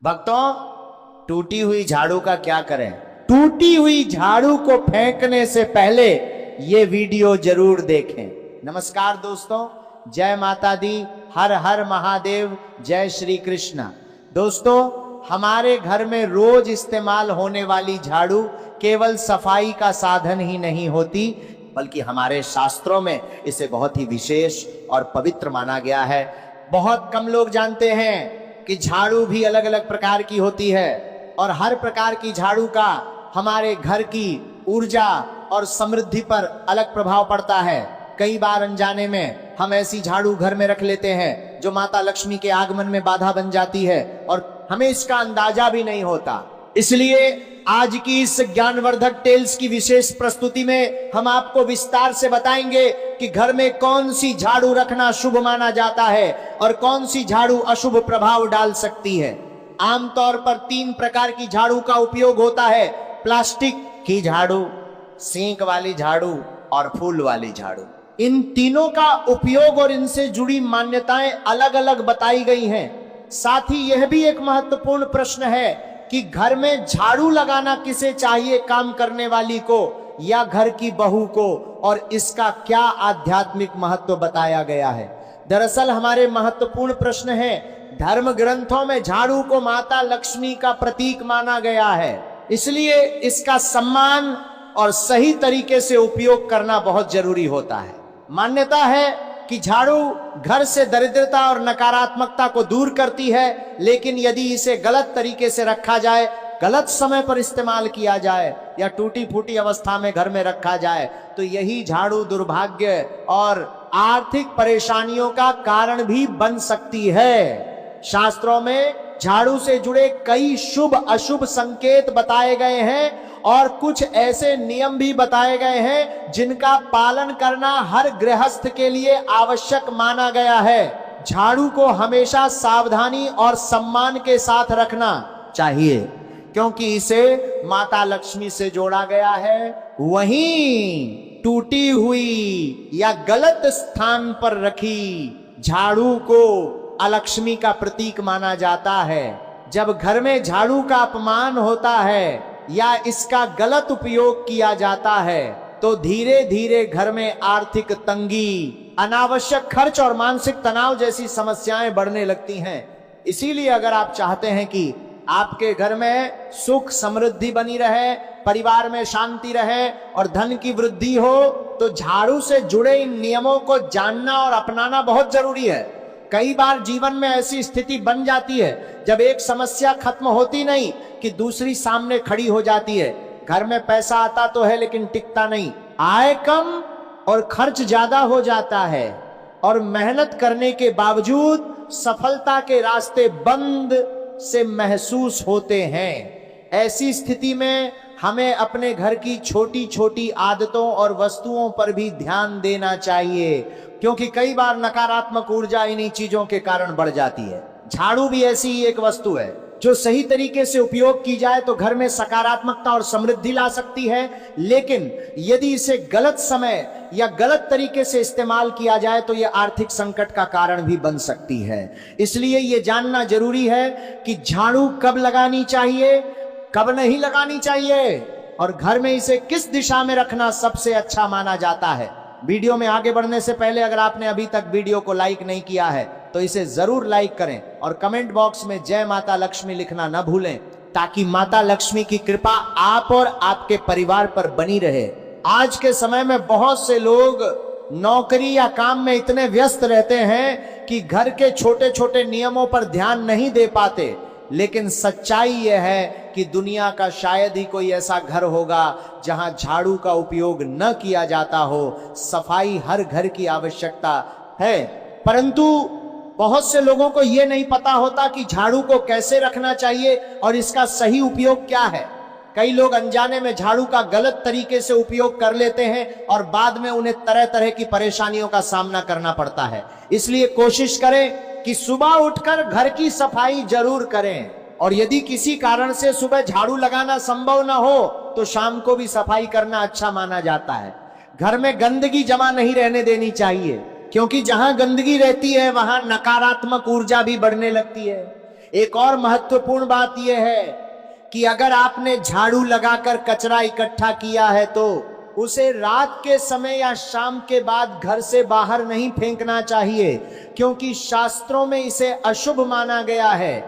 भक्तों, टूटी हुई झाड़ू का क्या करें? टूटी हुई झाड़ू को फेंकने से पहले ये वीडियो जरूर देखें। नमस्कार दोस्तों, जय माता दी, हर हर महादेव, जय श्री कृष्ण। दोस्तों, हमारे घर में रोज इस्तेमाल होने वाली झाड़ू केवल सफाई का साधन ही नहीं होती, बल्कि हमारे शास्त्रों में इसे बहुत ही विशेष और पवित्र माना गया है। बहुत कम लोग जानते हैं कि झाड़ू भी अलग अलग प्रकार की होती है और हर प्रकार की झाड़ू का हमारे घर की ऊर्जा और समृद्धि पर अलग प्रभाव पड़ता है। कई बार अनजाने में हम ऐसी झाड़ू घर में रख लेते हैं जो माता लक्ष्मी के आगमन में बाधा बन जाती है और हमें इसका अंदाजा भी नहीं होता। इसलिए आज की इस ज्ञानवर्धक टेल्स की विशेष प्रस्तुति में हम आपको विस्तार से बताएंगे कि घर में कौन सी झाड़ू रखना शुभ माना जाता है और कौन सी झाड़ू अशुभ प्रभाव डाल सकती है। आमतौर पर 3 प्रकार की झाड़ू का उपयोग होता है: प्लास्टिक की झाड़ू, सींक वाली झाड़ू और फूल वाली झाड़ू। इन तीनों का उपयोग और इनसे जुड़ी मान्यताएं अलग अलग बताई गई हैं। साथ ही यह भी एक महत्वपूर्ण प्रश्न है कि घर में झाड़ू लगाना किसे चाहिए, काम करने वाली को या घर की बहू को, और इसका क्या आध्यात्मिक महत्व बताया गया है। दरअसल हमारे महत्वपूर्ण प्रश्न है। धर्म ग्रंथों में झाड़ू को माता लक्ष्मी का प्रतीक माना गया है, इसलिए इसका सम्मान और सही तरीके से उपयोग करना बहुत जरूरी होता है। मान्यता है कि झाड़ू घर से दरिद्रता और नकारात्मकता को दूर करती है, लेकिन यदि इसे गलत तरीके से रखा जाए, गलत समय पर इस्तेमाल किया जाए या टूटी फूटी अवस्था में घर में रखा जाए तो यही झाड़ू दुर्भाग्य और आर्थिक परेशानियों का कारण भी बन सकती है। शास्त्रों में झाड़ू से जुड़े कई शुभ अशुभ संकेत बताए गए हैं और कुछ ऐसे नियम भी बताए गए हैं जिनका पालन करना हर गृहस्थ के लिए आवश्यक माना गया है। झाड़ू को हमेशा सावधानी और सम्मान के साथ रखना चाहिए, क्योंकि इसे माता लक्ष्मी से जोड़ा गया है। वहीं टूटी हुई या गलत स्थान पर रखी झाड़ू को अलक्ष्मी का प्रतीक माना जाता है। जब घर में झाड़ू का अपमान होता है या इसका गलत उपयोग किया जाता है तो धीरे धीरे घर में आर्थिक तंगी, अनावश्यक खर्च और मानसिक तनाव जैसी समस्याएं बढ़ने लगती हैं। इसीलिए अगर आप चाहते हैं कि आपके घर में सुख समृद्धि बनी रहे, परिवार में शांति रहे और धन की वृद्धि हो, तो झाड़ू से जुड़े इन नियमों को जानना और अपनाना बहुत जरूरी है। कई बार जीवन में ऐसी स्थिति बन जाती है जब एक समस्या खत्म होती नहीं कि दूसरी सामने खड़ी हो जाती है। घर में पैसा आता तो है लेकिन टिकता नहीं, आय कम और खर्च ज्यादा हो जाता है और मेहनत करने के बावजूद सफलता के रास्ते बंद से महसूस होते हैं। ऐसी स्थिति में हमें अपने घर की छोटी छोटी आदतों और वस्तुओं पर भी ध्यान देना चाहिए, क्योंकि कई बार नकारात्मक ऊर्जा इन्हीं चीजों के कारण बढ़ जाती है। झाड़ू भी ऐसी ही एक वस्तु है जो सही तरीके से उपयोग की जाए तो घर में सकारात्मकता और समृद्धि ला सकती है, लेकिन यदि इसे गलत समय या गलत तरीके से इस्तेमाल किया जाए तो यह आर्थिक संकट का कारण भी बन सकती है। इसलिए यह जानना जरूरी है कि झाड़ू कब लगानी चाहिए, कब नहीं लगानी चाहिए और घर में इसे किस दिशा में रखना सबसे अच्छा माना जाता है। वीडियो में आगे बढ़ने से पहले अगर आपने अभी तक वीडियो को लाइक नहीं किया है तो इसे जरूर लाइक करें और कमेंट बॉक्स में जय माता लक्ष्मी लिखना न भूलें, ताकि माता लक्ष्मी की कृपा आप और आपके परिवार पर बनी रहे। आज के समय में बहुत से लोग नौकरी या काम में इतने व्यस्त रहते हैं कि घर के छोटे छोटे नियमों पर ध्यान नहीं दे पाते, लेकिन सच्चाई यह है कि दुनिया का शायद ही कोई ऐसा घर होगा जहां झाड़ू का उपयोग न किया जाता हो। सफाई हर घर की आवश्यकता है, परंतु बहुत से लोगों को यह नहीं पता होता कि झाड़ू को कैसे रखना चाहिए और इसका सही उपयोग क्या है। कई लोग अनजाने में झाड़ू का गलत तरीके से उपयोग कर लेते हैं और बाद में उन्हें तरह तरह की परेशानियों का सामना करना पड़ता है। इसलिए कोशिश करें कि सुबह उठकर घर की सफाई जरूर करें, और यदि किसी कारण से सुबह झाड़ू लगाना संभव ना हो तो शाम को भी सफाई करना अच्छा माना जाता है। घर में गंदगी जमा नहीं रहने देनी चाहिए, क्योंकि जहां गंदगी रहती है वहां नकारात्मक ऊर्जा भी बढ़ने लगती है। एक और महत्वपूर्ण बात यह है कि अगर आपने झाड़ू लगाकर कचरा इकट्ठा किया है तो उसे रात के समय या शाम के बाद घर से बाहर नहीं फेंकना चाहिए, क्योंकि शास्त्रों में इसे अशुभ माना गया है।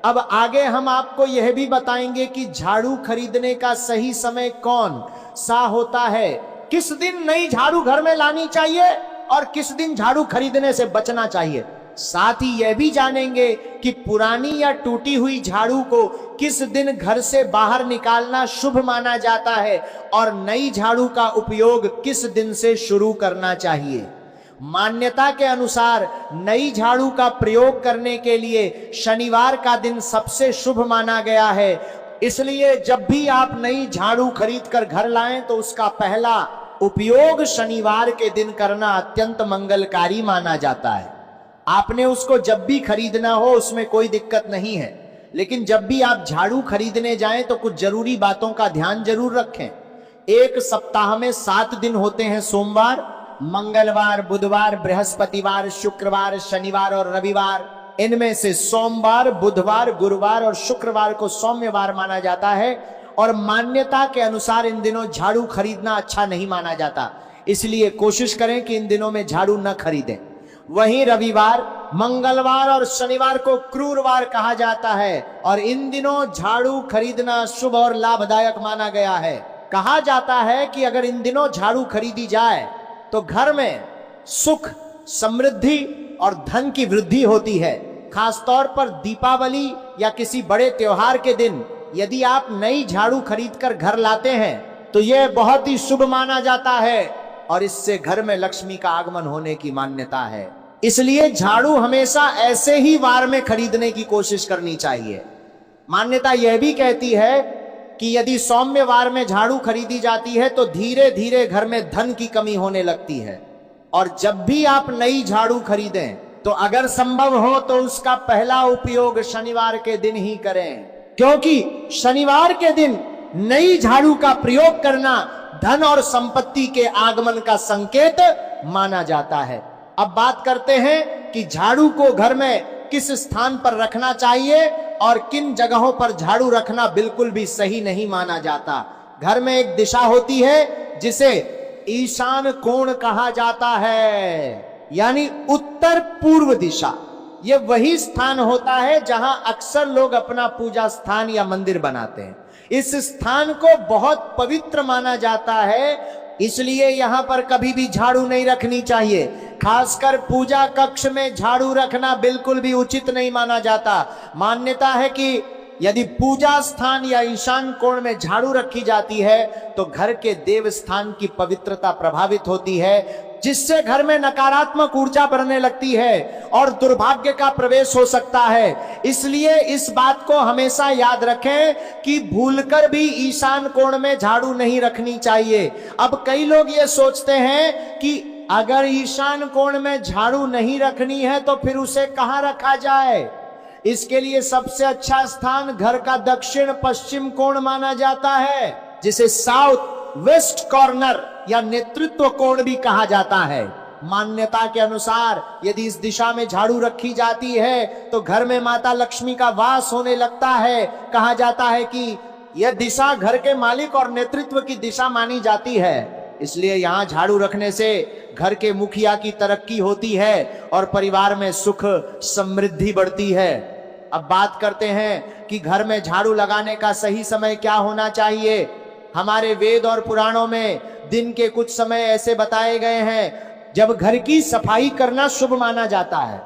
अब आगे हम आपको यह भी बताएंगे कि झाड़ू खरीदने का सही समय कौन सा होता है, किस दिन नई झाड़ू घर में लानी चाहिए और किस दिन झाड़ू खरीदने से बचना चाहिए। साथ ही यह भी जानेंगे कि पुरानी या टूटी हुई झाड़ू को किस दिन घर से बाहर निकालना शुभ माना जाता है और नई झाड़ू का उपयोग किस दिन से शुरू करना चाहिए। मान्यता के अनुसार नई झाड़ू का प्रयोग करने के लिए शनिवार का दिन सबसे शुभ माना गया है। इसलिए जब भी आप नई झाड़ू खरीद कर घर लाएं तो उसका पहला उपयोग शनिवार के दिन करना अत्यंत मंगलकारी माना जाता है। आपने उसको जब भी खरीदना हो उसमें कोई दिक्कत नहीं है, लेकिन जब भी आप झाड़ू खरीदने जाएं तो कुछ जरूरी बातों का ध्यान जरूर रखें। एक सप्ताह में 7 दिन होते हैं, सोमवार, मंगलवार, बुधवार, बृहस्पतिवार, शुक्रवार, शनिवार और रविवार। इनमें से सोमवार, बुधवार, गुरुवार और शुक्रवार को सौम्यवार माना जाता है और मान्यता के अनुसार इन दिनों झाड़ू खरीदना अच्छा नहीं माना जाता, इसलिए कोशिश करें कि इन दिनों में झाड़ू न खरीदें। वहीं रविवार, मंगलवार और शनिवार को क्रूरवार कहा जाता है और इन दिनों झाड़ू खरीदना शुभ और लाभदायक माना गया है। कहा जाता है कि अगर इन दिनों झाड़ू खरीदी जाए तो घर में सुख, समृद्धि और धन की वृद्धि होती है। खासतौर पर दीपावली या किसी बड़े त्योहार के दिन यदि आप नई झाड़ू खरीदकर घर लाते हैं तो यह बहुत ही शुभ माना जाता है और इससे घर में लक्ष्मी का आगमन होने की मान्यता है। इसलिए झाड़ू हमेशा ऐसे ही वार में खरीदने की कोशिश करनी चाहिए। मान्यता यह भी कहती है कि यदि सौम्यवार में झाड़ू खरीदी जाती है तो धीरे धीरे घर में धन की कमी होने लगती है। और जब भी आप नई झाड़ू खरीदें तो अगर संभव हो तो उसका पहला उपयोग शनिवार के दिन ही करें, क्योंकि शनिवार के दिन नई झाड़ू का प्रयोग करना धन और संपत्ति के आगमन का संकेत माना जाता है। अब बात करते हैं कि झाड़ू को घर में किस स्थान पर रखना चाहिए और किन जगहों पर झाड़ू रखना बिल्कुल भी सही नहीं माना जाता। घर में एक दिशा होती है जिसे ईशान कोण कहा जाता है, यानी उत्तर पूर्व दिशा। यह वही स्थान होता है जहां अक्सर लोग अपना पूजा स्थान या मंदिर बनाते हैं। इस स्थान को बहुत पवित्र माना जाता है, इसलिए यहां पर कभी भी झाड़ू नहीं रखनी चाहिए। खासकर पूजा कक्ष में झाड़ू रखना बिल्कुल भी उचित नहीं माना जाता। मान्यता है कि यदि पूजा स्थान या ईशान कोण में झाड़ू रखी जाती है तो घर के देव स्थान की पवित्रता प्रभावित होती है, जिससे घर में नकारात्मक ऊर्जा बढ़ने लगती है और दुर्भाग्य का प्रवेश हो सकता है। इसलिए इस बात को हमेशा याद रखें कि भूलकर भी ईशान कोण में झाड़ू नहीं रखनी चाहिए। अब कई लोग ये सोचते हैं कि अगर ईशान कोण में झाड़ू नहीं रखनी है तो फिर उसे कहां रखा जाए। इसके लिए सबसे अच्छा स्थान घर का दक्षिण पश्चिम कोण माना जाता है, जिसे साउथ वेस्ट कॉर्नर या नेतृत्व कोण भी कहा जाता है। मान्यता के अनुसार यदि इस दिशा में झाड़ू रखी जाती है तो घर में माता लक्ष्मी का वास होने लगता है। कहा जाता है कि यह दिशा घर के मालिक और नेतृत्व की दिशा मानी जाती है, इसलिए यहाँ झाड़ू रखने से घर के मुखिया की तरक्की होती है और परिवार में सुख समृद्धि बढ़ती है। अब बात करते हैं कि घर में झाड़ू लगाने का सही समय क्या होना चाहिए। हमारे वेद और पुराणों में दिन के कुछ समय ऐसे बताए गए हैं जब घर की सफाई करना शुभ माना जाता है।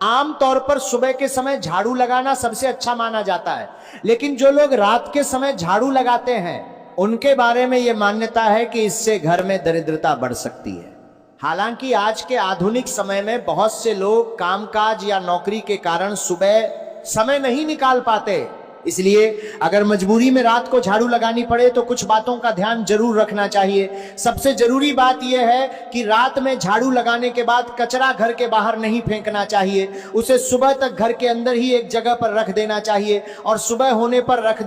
आमतौर पर सुबह के समय झाड़ू लगाना सबसे अच्छा माना जाता है, लेकिन जो लोग रात के समय झाड़ू लगाते हैं उनके बारे में यह मान्यता है कि इससे घर में दरिद्रता बढ़ सकती है। हालांकि आज के आधुनिक समय में बहुत से लोग कामकाज या नौकरी के कारण सुबह समय नहीं निकाल पाते, इसलिए अगर मजबूरी में रात को झाड़ू लगानी पड़े तो कुछ बातों का ध्यान जरूर रखना चाहिए। सबसे जरूरी बात यह है कि रात में झाड़ू लगाने के बाद कचरा घर के बाहर नहीं फेंकना चाहिए, उसे सुबह तक घर के अंदर ही एक जगह पर रख देना चाहिए और सुबह होने पर रख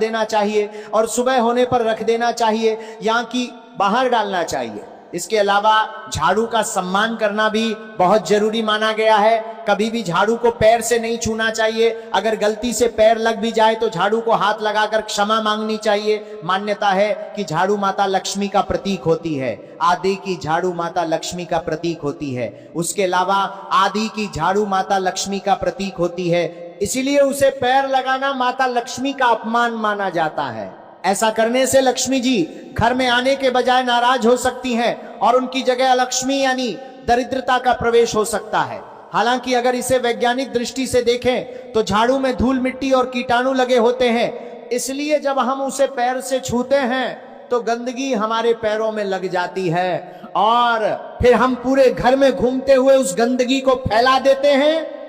देना चाहिए या कि बाहर डालना चाहिए। इसके अलावा झाड़ू का सम्मान करना भी बहुत जरूरी माना गया है। कभी भी झाड़ू को पैर से नहीं छूना चाहिए। अगर गलती से पैर लग भी जाए तो झाड़ू को हाथ लगाकर क्षमा मांगनी चाहिए। मान्यता है कि झाड़ू माता लक्ष्मी का प्रतीक होती है। आदि की झाड़ू माता लक्ष्मी का प्रतीक होती है। उसके अलावा आदि की झाड़ू माता लक्ष्मी का प्रतीक होती है, इसीलिए उसे पैर लगाना माता लक्ष्मी का अपमान माना जाता है। ऐसा करने से लक्ष्मी जी घर में आने के बजाय नाराज हो सकती हैं और उनकी जगह अलक्ष्मी यानी दरिद्रता का प्रवेश हो सकता है। हालांकि अगर इसे वैज्ञानिक दृष्टि से देखें तो झाड़ू में धूल मिट्टी और कीटाणु लगे होते हैं, इसलिए जब हम उसे पैर से छूते हैं तो गंदगी हमारे पैरों में लग जाती है और फिर हम पूरे घर में घूमते हुए उस गंदगी को फैला देते हैं।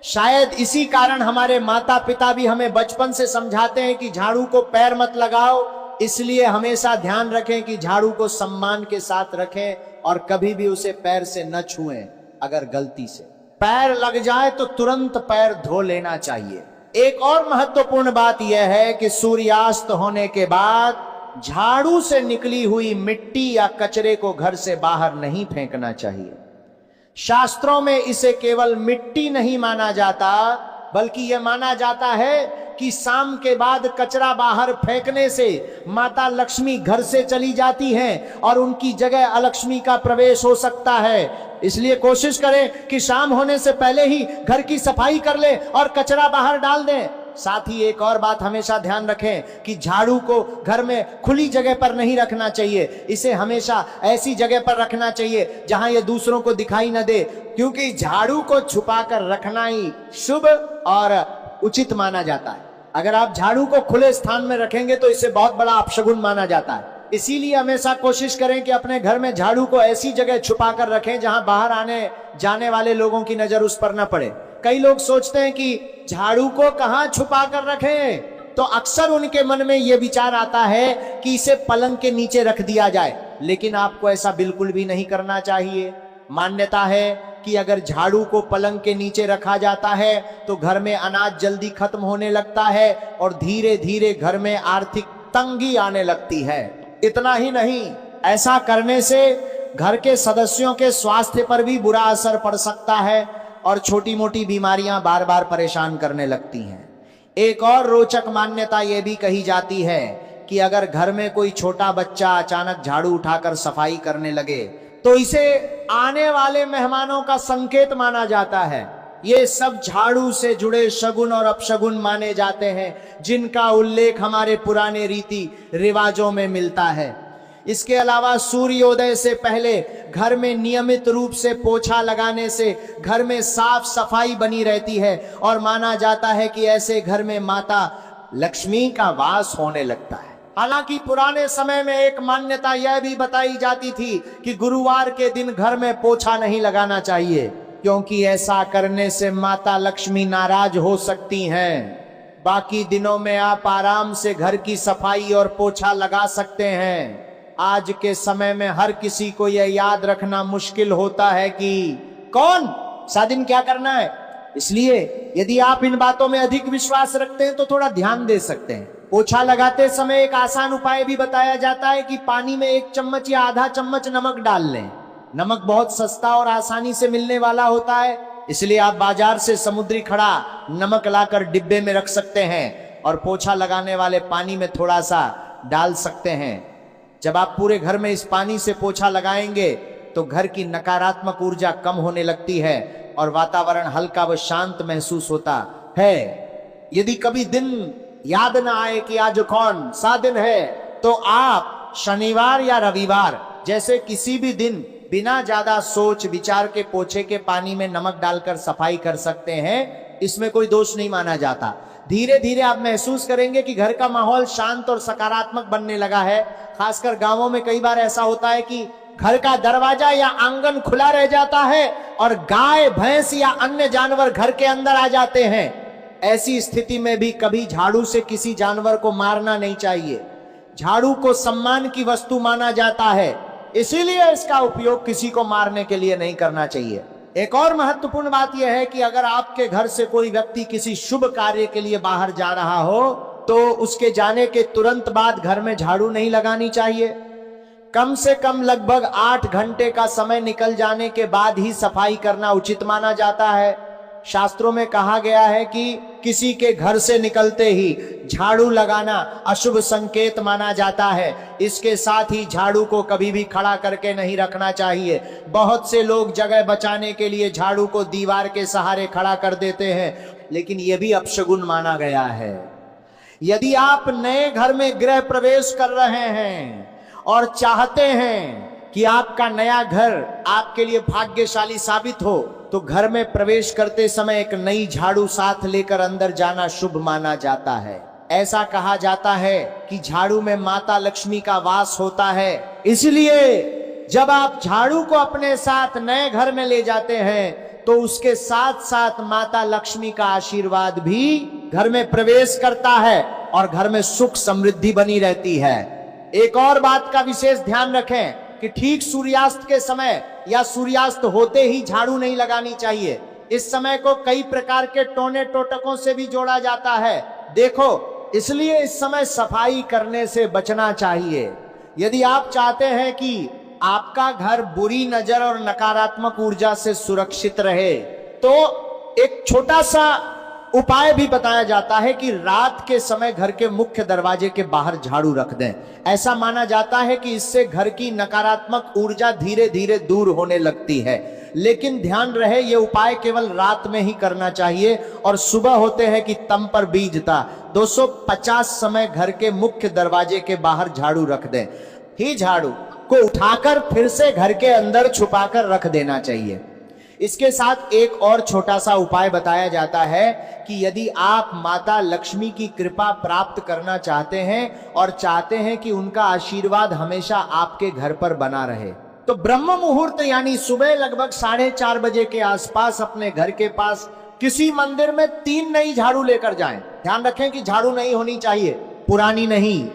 शायद इसी कारण हमारे माता पिता भी हमें बचपन से समझाते हैं कि झाड़ू को पैर मत लगाओ, इसलिए हमेशा ध्यान रखें कि झाड़ू को सम्मान के साथ रखें और कभी भी उसे पैर से न छुएं। अगर गलती से पैर लग जाए तो तुरंत पैर धो लेना चाहिए। एक और महत्वपूर्ण बात यह है कि सूर्यास्त होने के बाद झाड़ू से निकली हुई मिट्टी या कचरे को घर से बाहर नहीं फेंकना चाहिए। शास्त्रों में इसे केवल मिट्टी नहीं माना जाता, बल्कि यह माना जाता है कि शाम के बाद कचरा बाहर फेंकने से माता लक्ष्मी घर से चली जाती हैं और उनकी जगह अलक्ष्मी का प्रवेश हो सकता है। इसलिए कोशिश करें कि शाम होने से पहले ही घर की सफाई कर ले और कचरा बाहर डाल दें। साथ ही एक और बात हमेशा ध्यान रखें कि झाड़ू को घर में खुली जगह पर नहीं रखना चाहिए। इसे हमेशा ऐसी जगह पर रखना चाहिए जहां ये दूसरों को दिखाई न दे, क्योंकि झाड़ू को छुपाकर रखना ही शुभ और उचित माना जाता है। अगर आप झाड़ू को खुले स्थान में रखेंगे तो इसे बहुत बड़ा अपशगुन माना जाता है। इसीलिए हमेशा कोशिश करें कि अपने घर में झाड़ू को ऐसी जगह छुपा कर रखें जहां बाहर आने जाने वाले लोगों की नजर उस पर न पड़े। कई लोग सोचते हैं कि झाड़ू को कहां छुपा कर रखें, तो अक्सर उनके मन में यह विचार आता है कि इसे पलंग के नीचे रख दिया जाए, लेकिन आपको ऐसा बिल्कुल भी नहीं करना चाहिए। मान्यता है कि अगर झाड़ू को पलंग के नीचे रखा जाता है तो घर में अनाज जल्दी खत्म होने लगता है और धीरे धीरे घर में आर्थिक तंगी आने लगती है। इतना ही नहीं, ऐसा करने से घर के सदस्यों के स्वास्थ्य पर भी बुरा असर पड़ सकता है और छोटी मोटी बीमारियां बार बार परेशान करने लगती हैं। एक और रोचक मान्यता यह भी कही जाती है कि अगर घर में कोई छोटा बच्चा अचानक झाड़ू उठाकर सफाई करने लगे तो इसे आने वाले मेहमानों का संकेत माना जाता है। ये सब झाड़ू से जुड़े शगुन और अपशगुन माने जाते हैं, जिनका उल्लेख हमारे पुराने रीति रिवाजों में मिलता है। इसके अलावा सूर्योदय से पहले घर में नियमित रूप से पोछा लगाने से घर में साफ सफाई बनी रहती है और माना जाता है कि ऐसे घर में माता लक्ष्मी का वास होने लगता है। हालांकि पुराने समय में एक मान्यता यह भी बताई जाती थी कि गुरुवार के दिन घर में पोछा नहीं लगाना चाहिए, क्योंकि ऐसा करने से माता लक्ष्मी नाराज हो सकती हैं। बाकी दिनों में आप आराम से घर की सफाई और पोछा लगा सकते हैं। आज के समय में हर किसी को यह याद रखना मुश्किल होता है कि कौन सा दिन क्या करना है। इसलिए यदि आप इन बातों में अधिक विश्वास रखते हैं तो थोड़ा ध्यान दे सकते हैं। पोछा लगाते समय एक आसान उपाय भी बताया जाता है कि पानी में 1 चम्मच या आधा चम्मच नमक डाल लें। नमक बहुत सस्ता और आसानी से मिलने वाला होता है, इसलिए आप बाजार से समुद्री खड़ा नमक लाकर डिब्बे में रख सकते हैं और पोछा लगाने वाले पानी में थोड़ा सा डाल सकते हैं। जब आप पूरे घर में इस पानी से पोछा लगाएंगे तो घर की नकारात्मक ऊर्जा कम होने लगती है और वातावरण हल्का व शांत महसूस होता है। यदि कभी दिन याद ना आए कि आज कौन सा दिन है, तो आप शनिवार या रविवार जैसे किसी भी दिन बिना ज्यादा सोच विचार के पोछे के पानी में नमक डालकर सफाई कर सकते हैं। इसमें कोई दोष नहीं माना जाता। धीरे धीरे आप महसूस करेंगे कि घर का माहौल शांत और सकारात्मक बनने लगा है। खासकर गांवों में कई बार ऐसा होता है कि घर का दरवाजा या आंगन खुला रह जाता है और गाय भैंस या अन्य जानवर घर के अंदर आ जाते हैं। ऐसी स्थिति में भी कभी झाड़ू से किसी जानवर को मारना नहीं चाहिए। झाड़ू को सम्मान की वस्तु माना जाता है, इसीलिए इसका उपयोग किसी को मारने के लिए नहीं करना चाहिए। एक और महत्वपूर्ण बात यह है कि अगर आपके घर से कोई व्यक्ति किसी शुभ कार्य के लिए बाहर जा रहा हो तो उसके जाने के तुरंत बाद घर में झाड़ू नहीं लगानी चाहिए, कम से कम लगभग 8 घंटे का समय निकल जाने के बाद ही सफाई करना उचित माना जाता है। शास्त्रों में कहा गया है कि किसी के घर से निकलते ही झाड़ू लगाना अशुभ संकेत माना जाता है। इसके साथ ही झाड़ू को कभी भी खड़ा करके नहीं रखना चाहिए। बहुत से लोग जगह बचाने के लिए झाड़ू को दीवार के सहारे खड़ा कर देते हैं, लेकिन यह भी अपशगुन माना गया है। यदि आप नए घर में गृह प्रवेश कर रहे हैं और चाहते हैं कि आपका नया घर आपके लिए भाग्यशाली साबित हो, तो घर में प्रवेश करते समय एक नई झाड़ू साथ लेकर अंदर जाना शुभ माना जाता है। ऐसा कहा जाता है कि झाड़ू में माता लक्ष्मी का वास होता है, इसलिए जब आप झाड़ू को अपने साथ नए घर में ले जाते हैं तो उसके साथ साथ माता लक्ष्मी का आशीर्वाद भी घर में प्रवेश करता है और घर में सुख समृद्धि बनी रहती है। एक और बात का विशेष ध्यान रखें कि ठीक सूर्यास्त के समय या सूर्यास्त होते ही झाड़ू नहीं लगानी चाहिए। इस समय को कई प्रकार के टोने टोटकों से भी जोड़ा जाता है। देखो, इसलिए इस समय सफाई करने से बचना चाहिए। यदि आप चाहते हैं कि आपका घर बुरी नजर और नकारात्मक ऊर्जा से सुरक्षित रहे, तो एक छोटा सा उपाय भी बताया जाता है कि रात के समय घर के मुख्य दरवाजे के बाहर झाड़ू रख दें। ऐसा माना जाता है कि इससे घर की नकारात्मक ऊर्जा धीरे धीरे दूर होने लगती है। लेकिन ध्यान रहे, यह उपाय केवल रात में ही करना चाहिए और सुबह होते हैं कि तम पर बीजता 250 समय घर के मुख्य दरवाजे के बाहर झाड़ू रख दें। ही झाड़ू को उठाकर फिर से घर के अंदर छुपाकर रख देना चाहिए। इसके साथ एक और छोटा सा उपाय बताया जाता है कि यदि आप माता लक्ष्मी की कृपा प्राप्त करना चाहते हैं और चाहते हैं कि उनका आशीर्वाद हमेशा आपके घर पर बना रहे, तो ब्रह्म मुहूर्त यानी सुबह लगभग 4:30 बजे के आसपास अपने घर के पास किसी मंदिर में 3 नई झाड़ू लेकर जाएं। ध्यान रखें कि झाड़ू नई होनी चाहिए, पुरानी नहीं।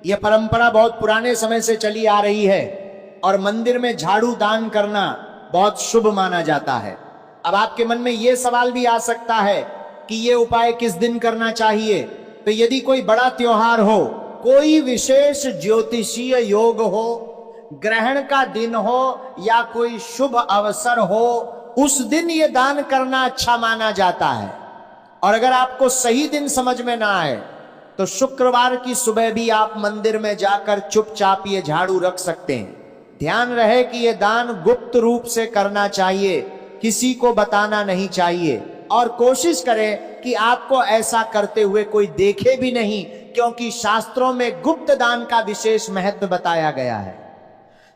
यह परंपरा बहुत पुराने समय से चली आ रही है और मंदिर में झाड़ू दान करना बहुत शुभ माना जाता है। अब आपके मन में यह सवाल भी आ सकता है कि यह उपाय किस दिन करना चाहिए। तो यदि कोई बड़ा त्योहार हो, कोई विशेष ज्योतिषीय योग हो, ग्रहण का दिन हो या कोई शुभ अवसर हो, उस दिन यह दान करना अच्छा माना जाता है। और अगर आपको सही दिन समझ में ना आए तो शुक्रवार की सुबह भी आप मंदिर में जाकर चुपचाप ये झाड़ू रख सकते हैं। ध्यान रहे कि यह दान गुप्त रूप से करना चाहिए, किसी को बताना नहीं चाहिए और कोशिश करें कि आपको ऐसा करते हुए कोई देखे भी नहीं, क्योंकि शास्त्रों में गुप्त दान का विशेष महत्व बताया गया है।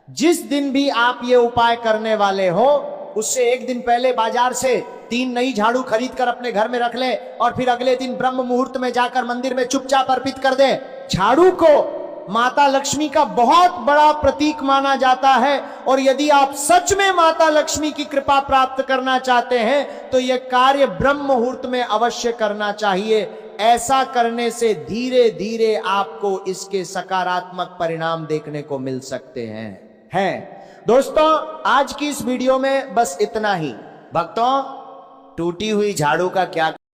जिस दिन भी आप ये उपाय करने वाले हो, उससे एक दिन पहले बाजार से 3 नई झाड़ू खरीद कर अपने घर में रख लें और फिर अगले दिन ब्रह्म मुहूर्त में जाकर मंदिर में चुपचाप अर्पित कर दें। झाड़ू को माता लक्ष्मी का बहुत बड़ा प्रतीक माना जाता है और यदि आप सच में माता लक्ष्मी की कृपा प्राप्त करना चाहते हैं तो यह कार्य ब्रह्म मुहूर्त में अवश्य करना चाहिए। ऐसा करने से धीरे धीरे आपको इसके सकारात्मक परिणाम देखने को मिल सकते हैं। दोस्तों, आज की इस वीडियो में बस इतना ही। भक्तों, टूटी हुई झाड़ू का क्या